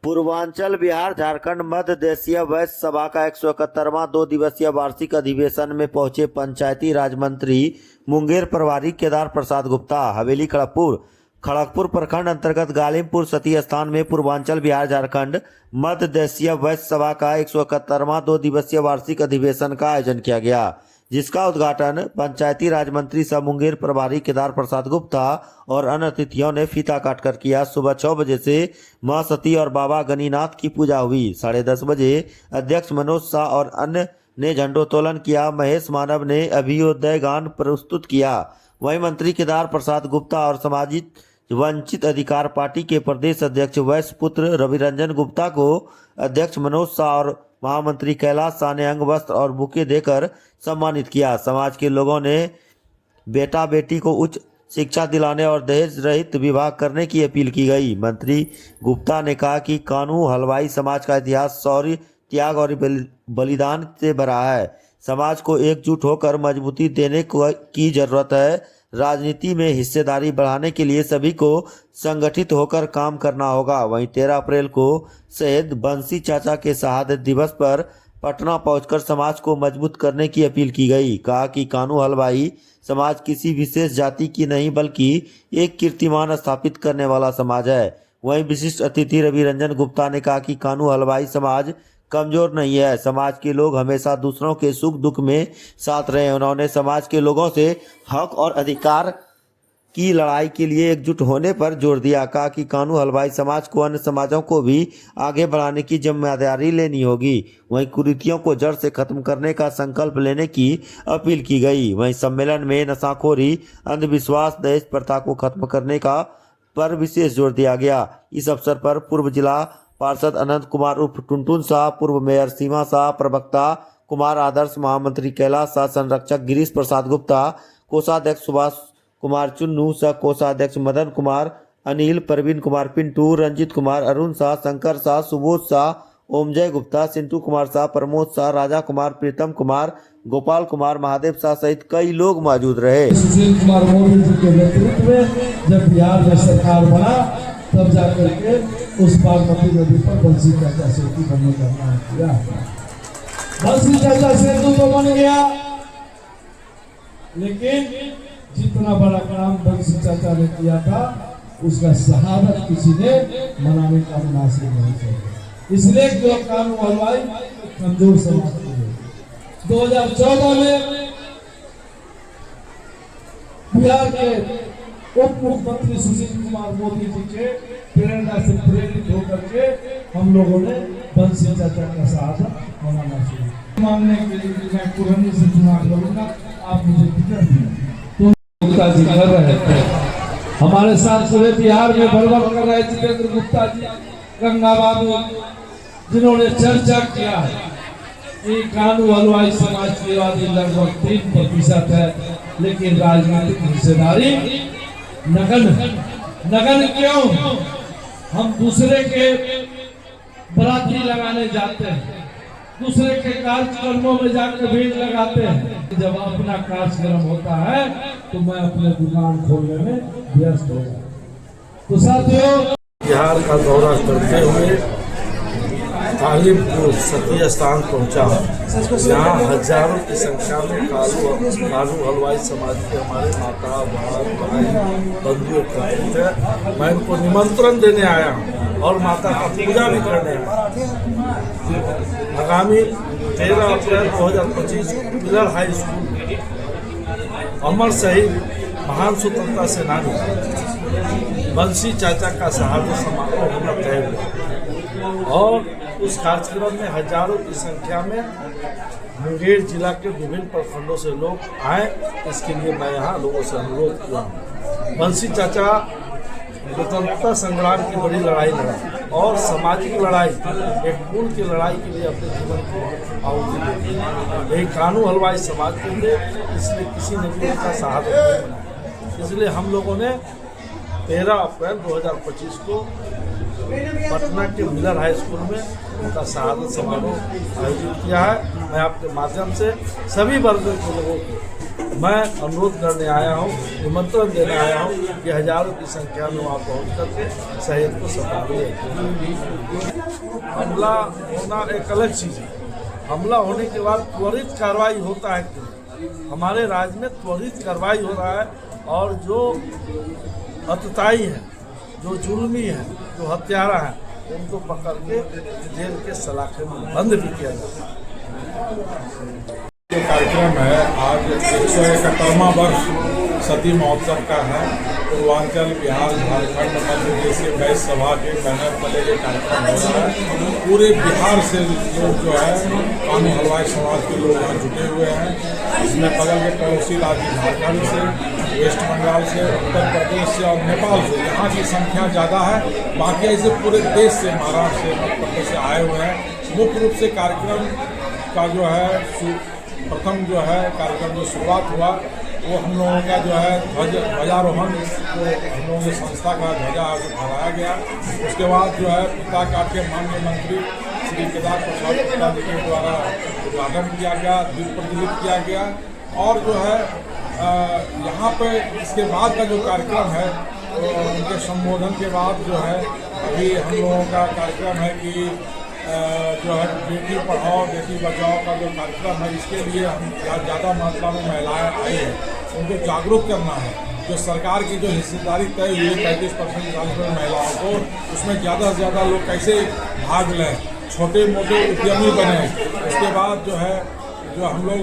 पूर्वांचल बिहार झारखंड मध्य देशीय वैश्य सभा का 171वां 2 दिवसीय वार्षिक अधिवेशन में पहुंचे पंचायती राज मंत्री मुंगेर प्रभारी केदार प्रसाद गुप्ता। हवेली खड़गपुर प्रखंड अंतर्गत गालिमपुर सती स्थान में पूर्वांचल बिहार झारखंड मध्य देशीय वैश्य सभा का 171वां 2 दिवसीय वार्षिक अधिवेशन का आयोजन किया गया, जिसका उद्घाटन पंचायती राज मंत्री सह मुंगेर प्रभारी केदार प्रसाद गुप्ता और अन्य अतिथियों ने फीता काटकर किया। सुबह 6 बजे से मां सती और बाबा गणिनाथ की पूजा हुई। 10:30 बजे अध्यक्ष मनोज शाह और अन्य ने झंडोत्तोलन किया। महेश मानव ने अभियोदय गान प्रस्तुत किया। वहीं मंत्री केदार प्रसाद गुप्ता और सामाजिक वंचित अधिकार पार्टी के प्रदेश अध्यक्ष वैश्य पुत्र रवि रंजन गुप्ता को अध्यक्ष मनोज शाह और महामंत्री कैलाश शाह ने अंग वस्त्र और बुके देकर सम्मानित किया। समाज के लोगों ने बेटा बेटी को उच्च शिक्षा दिलाने और दहेज रहित विवाह करने की अपील की गई। मंत्री गुप्ता ने कहा कि कानू हलवाई समाज का इतिहास शौर्य, त्याग और बलिदान से भरा है। समाज को एकजुट होकर मजबूती देने की जरूरत है। राजनीति में हिस्सेदारी बढ़ाने के लिए सभी को संगठित होकर काम करना होगा। वहीं 13 अप्रैल को शहीद बंसी चाचा के शहादत दिवस पर पटना पहुंचकर समाज को मजबूत करने की अपील की गई। कहा कि कानू हलवाई समाज किसी विशेष जाति की नहीं बल्कि एक कीर्तिमान स्थापित करने वाला समाज है। वहीं विशिष्ट अतिथि रवि रंजन गुप्ता ने कहा कि कानू हलवाई समाज कमजोर नहीं है। समाज के लोग हमेशा दूसरों के सुख दुख में साथ रहे। उन्होंने समाज के लोगों से हक और अधिकार की लड़ाई के लिए एकजुट होने पर जोर दिया। कहा कि कानू हलवाई समाज को अन्य समाजों को भी आगे बढ़ाने की जिम्मेदारी लेनी होगी। वहीं कुरीतियों को जड़ से खत्म करने का संकल्प लेने की अपील की गई। वहीं सम्मेलन में नशाखोरी, अंधविश्वास, दहेज प्रथा को खत्म करने का पर विशेष जोर दिया गया। इस अवसर पर पूर्व जिला पार्षद अनंत कुमार उर्फ टुनटुन शाह, पूर्व मेयर सीमा शाह, प्रवक्ता कुमार आदर्श, महामंत्री कैलाश शाह, संरक्षक गिरीश प्रसाद गुप्ता, कोषाध्यक्ष सुभाष कुमार चुन्नू, सह कोषाध्यक्ष मदन कुमार, अनिल, प्रवीण कुमार पिंटू, रंजित कुमार, अरुण शाह, शंकर शाह, सुबोध शाह, ओमजय गुप्ता, सिंटू कुमार शाह, प्रमोद शाह, राजा कुमार, प्रीतम कुमार, गोपाल कुमार, महादेव शाह सहित कई लोग मौजूद रहे। सुशील कुमार मोदी जी के नेतृत्व में जब बिहार में सरकार बना तब जाकर के उस बागमती नदी पर बंसी चाचा सेतु बनने का काम किया। बंसी चाचा सेतु तो बन गया, लेकिन जितना बड़ा काम बंसी चाचा ने किया था उसका शहादत किसी ने मनाने का मुनासिब नहीं चाहिए। इसलिए जो कानू हलवाई कमजोर समाज के लिए 2014 में बिहार के उप मुख्यमंत्री सुशील कुमार मोदी जी के प्रेरणा से प्रेरित होकर के हम लोगों ने बंसी चाचा का शहादत मनाना शुरू मानने के लिए मैं पुरानी से चुनाव लड़ूंगा, आप मुझे टिकट दिया। गुप्ता जी कर रहे थे हमारे साथ पूरे बिहार में बलवा कर रहे जितेंद्र गुप्ता जी, गंगा बाबू, जिन्होंने चर्चा किया है कि कानू हलवाई समाज की आबादी लगभग 3% है, लेकिन राजनीतिक हिस्सेदारी नगन क्यों? हम दूसरे के बराती लगाने जाते हैं, दूसरे के कार्यक्रमों में जाकर भीड़ लगाते हैं। जब अपना कार्यक्रम होता है तो मैं अपने दुकान खोलने में व्यस्त हो जाता। तो साथियों, बिहार का दौरा करते हुए गालिमपुर सती स्थान पहुंचा। यहाँ हजारों की संख्या में कानू हलवाई समाज के हमारे माता, भाई, बंधु उपस्थित है। मैं इनको निमंत्रण देने आया और माता का पूजा भी करने आया। आगामी 13 अप्रैल 2025 मिलर हाई स्कूल अमर शहीद महान स्वतंत्रता सेनानी बंसी चाचा का शहादत समारोह होना तय हुआ और उस कार्यक्रम में हजारों की संख्या में मुंगेर जिला के विभिन्न प्रखंडों से लोग आए। इसके लिए मैं यहाँ लोगों से अनुरोध किया। बंसी चाचा स्वतंत्रता संग्राम की बड़ी लड़ाई लड़ा और सामाजिक लड़ाई, एक कुल की लड़ाई के लिए अपने जीवन को आहुति दी। यही कानू हलवाई समाज के लिए, इसलिए किसी ने भी उनका शहादत नहीं बनाया। इसलिए हम लोगों ने 13 अप्रैल 2025 को पटना के मिलर हाई स्कूल में उनका शहादत समारोह आयोजित किया है। मैं आपके माध्यम से सभी वर्गों के लोगों को मैं अनुरोध करने आया हूँ, निमंत्रण देने आया हूँ कि हजारों की संख्या में वहाँ पहुँच करके शहीद को सम्मानित किया। हमला होना एक अलग चीज़ है, हमला होने के बाद त्वरित कार्रवाई होता है क्यों? हमारे राज्य में त्वरित कार्रवाई हो रहा है और जो अतताई है, जो जुल्मी है, जो हत्यारा है, उनको पकड़ के जेल के सलाखे में बंद भी किया जाता है। ये कार्यक्रम है आज 171वां वर्ष सती महोत्सव का है। पूर्वांचल, बिहार, झारखंड, मध्य प्रदेश के बैच सभा के बैनर तले ये कार्यक्रम हो रहा है। पूरे बिहार से लोग जो है कानू हलवाई समाज के लोग यहाँ जुटे हुए हैं। इसमें बगल के पड़ोसी राज्य झारखंड से, वेस्ट बंगाल से, उत्तर प्रदेश से और नेपाल से यहाँ की संख्या ज़्यादा है। बाकी ऐसे पूरे देश से, महाराष्ट्र से, मध्य प्रदेश से आए हुए हैं। मुख्य रूप से कार्यक्रम का जो है प्रथम जो है कार्यक्रम जो शुरुआत हुआ वो हम लोगों का जो है ध्वजारोहण को हम लोगों की संस्था का ध्वजा फहराया गया। उसके बाद जो है पिता के माननीय मंत्री श्री केदार प्रसाद गुप्ता जी के द्वारा उद्घाटन किया गया, दीप प्रज्वलित किया गया। और जो है यहाँ पे इसके बाद का जो कार्यक्रम है तो उनके संबोधन के बाद जो है अभी हम लोगों का कार्यक्रम है कि जो है बेटी पढ़ाओ बेटी बचाओ का जो कार्यक्रम है, इसके लिए हम ज़्यादा मात्रा में महिलाएं आई हैं, उनको जागरूक करना है। जो सरकार की जो हिस्सेदारी तय हुई है 35% महिलाओं को, उसमें ज़्यादा से ज़्यादा लोग कैसे भाग लें, छोटे मोटे उद्यमी बने। उसके बाद जो है जो हम लोग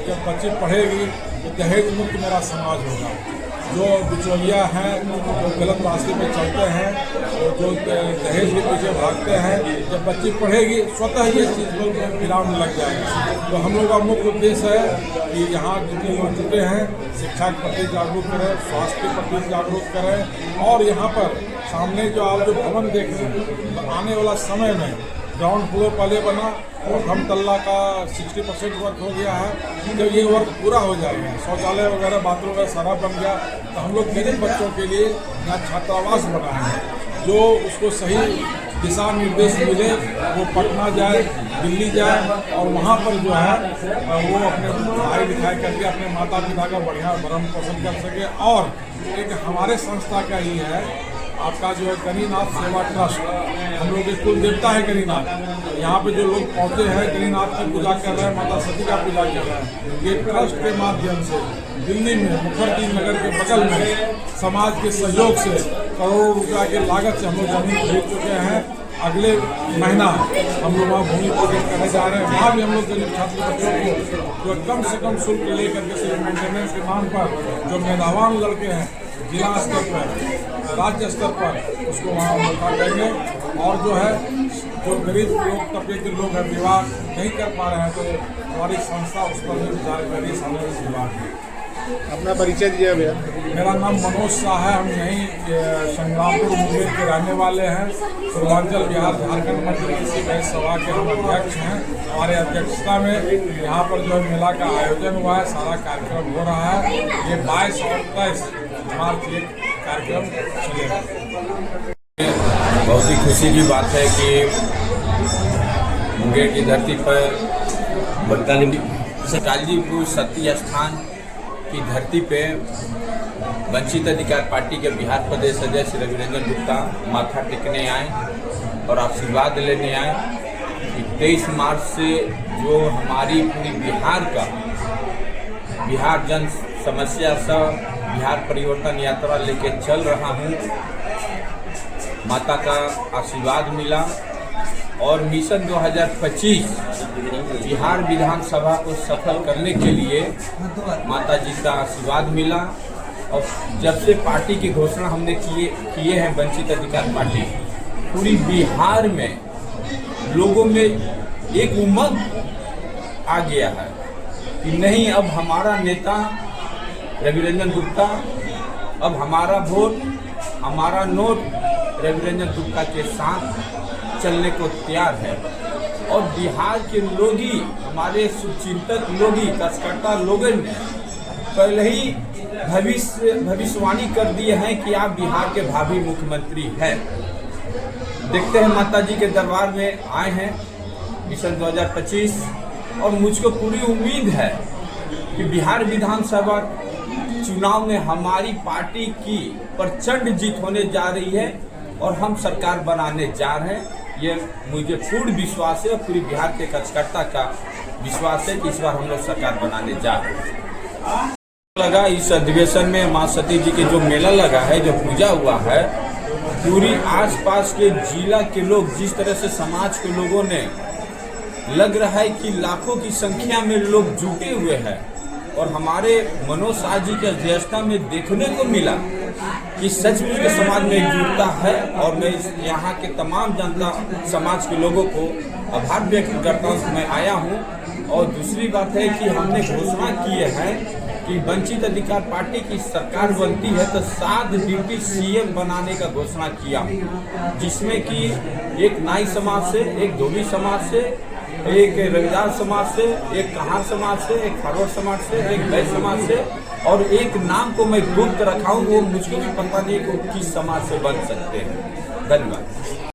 जब बच्चे पढ़ेगी तो दहेज मुक्त मेरा समाज होगा। जो बिचौलिया हैं, जो गलत रास्ते पे चलते हैं, जो दहेज के पीछे भागते हैं, जब बच्ची पढ़ेगी स्वतः ये चीज़ पर विराम लग जाएगा। तो हम लोग का मुख्य उद्देश्य है कि यहाँ जितने लोग जुटे हैं शिक्षा के प्रति जागरूक करें, स्वास्थ्य के प्रति जागरूक करें। और यहाँ पर सामने जो आप जो भवन देख रहे हैं, आने वाला समय में ग्राउंड फ्लोर पहले बना और हम तल्ला का 60% वर्क हो गया है। जब ये वर्क पूरा हो जाएगा, शौचालय वगैरह बाथरूम वगैरह सारा बन गया, तो हम लोग गरीब बच्चों के लिए यहाँ छात्रावास बनाए हैं। जो उसको सही दिशा निर्देश मिले वो पटना जाए, दिल्ली जाए और वहाँ पर जो है वो अपने पढ़ाई लिखाई करके अपने माता पिता का बढ़िया भरण पोषण कर सके। और एक हमारे संस्था का ही है आपका जो है गणिनाथ सेवा ट्रस्ट, हम लोग के कुल देवता है गणिनाथ। यहाँ पे जो लोग पहुँचे हैं गणिनाथ की पूजा कर रहे हैं, माता सती का पूजा कर रहे हैं। ये ट्रस्ट के माध्यम से दिल्ली में मुखर्जी नगर के बगल में समाज के सहयोग से करोड़ों रुपया की लागत से हम लोग जमीन खरीद चुके हैं। अगले महीना हम लोग वहाँ भूमि पूजन करने जा रहे हैं। वहाँ भी हम लोग गरीब छात्र बच्चों को जो कम से कम शुल्क लेकर के सिर्फ मेंटेनेंस के नाम पर जो मेधावान लड़के हैं जिला स्तर पर, राज्य स्तर पर, उसको वहाँ मौका देंगे। और जो है जो गरीब लोग तबके के लोग हैं विवाह नहीं कर पा रहे हैं, तो हमारी संस्था उस पर भी विचार करेगी सामने विभाग में। अपना परिचय दीजिए भैया। मेरा नाम मनोज शाह है, हम यहीं संग्रामपुर मुंगेर के रहने वाले हैं। पूर्वांचल, बिहार, झारखंड, मध्य प्रदेश की बैच सभा के हम अध्यक्ष हैं। हमारे अध्यक्षता में यहाँ पर जो मेला का आयोजन हुआ है, सारा कार्यक्रम हो रहा है। ये 22 और 23 मार्च ये कार्यक्रम चलेगा। बहुत ही खुशी की बात है कि मुंगेर की धरती पर कालीपुर सती स्थान की धरती पे वंचित अधिकार पार्टी के बिहार प्रदेश अध्यक्ष रवि रंजन गुप्ता माथा टेकने आए और आशीर्वाद लेने आए कि 23 मार्च से जो हमारी पूरी बिहार जन समस्या से बिहार परिवर्तन यात्रा लेके चल रहा हूँ। माता का आशीर्वाद मिला और मिशन 2025 बिहार विधानसभा को सफल करने के लिए माता जी का आशीर्वाद मिला। और जब से पार्टी की घोषणा हमने किए हैं वंचित अधिकार पार्टी, पूरी बिहार में लोगों में एक उमंग आ गया है कि नहीं, अब हमारा नेता रवि रंजन गुप्ता, अब हमारा वोट, हमारा नोट रवि रंजन गुप्ता के साथ चलने को तैयार है। और बिहार के लोग ही, हमारे शुभचिंतक लोग ही, कार्यकर्ता लोगों ने पहले ही भविष्यवाणी कर दिए हैं कि आप बिहार के भावी मुख्यमंत्री हैं। देखते हैं, माता जी के दरबार में आए हैं मिशन 2025 और मुझको पूरी उम्मीद है कि बिहार विधानसभा चुनाव में हमारी पार्टी की प्रचंड जीत होने जा रही है और हम सरकार बनाने जा रहे हैं। ये मुझे पूर्ण विश्वास है, पूरी बिहार के कार्यकर्ता का विश्वास है कि इस बार हम लोग सरकार बनाने जा रहे हैं। लगा इस अधिवेशन में मां सती जी के जो मेला लगा है, जो पूजा हुआ है, पूरी आसपास के जिला के लोग, जिस तरह से समाज के लोगों ने, लग रहा है कि लाखों की संख्या में लोग जुटे हुए हैं। और हमारे मनोज शाह जी की अध्यक्षता में देखने को मिला कि सचमुच के समाज में एकजुटता है। और मैं यहाँ के तमाम जनता समाज के लोगों को आभार व्यक्त करता हूँ, मैं आया हूँ। और दूसरी बात है कि हमने घोषणा किए हैं कि वंचित अधिकार पार्टी की सरकार बनती है तो 7 डिप्टी सीएम बनाने का घोषणा किया हूँ, जिसमें कि एक नाई समाज से, एक धोबी समाज से, एक रविदास समाज से, एक कहार समाज से, एक फरवर समाज से, एक वैश्य समाज से, और एक नाम को मैं गुप्त रखा हूँ, वो मुझको भी पता नहीं कि किस समाज से बन सकते हैं। धन्यवाद।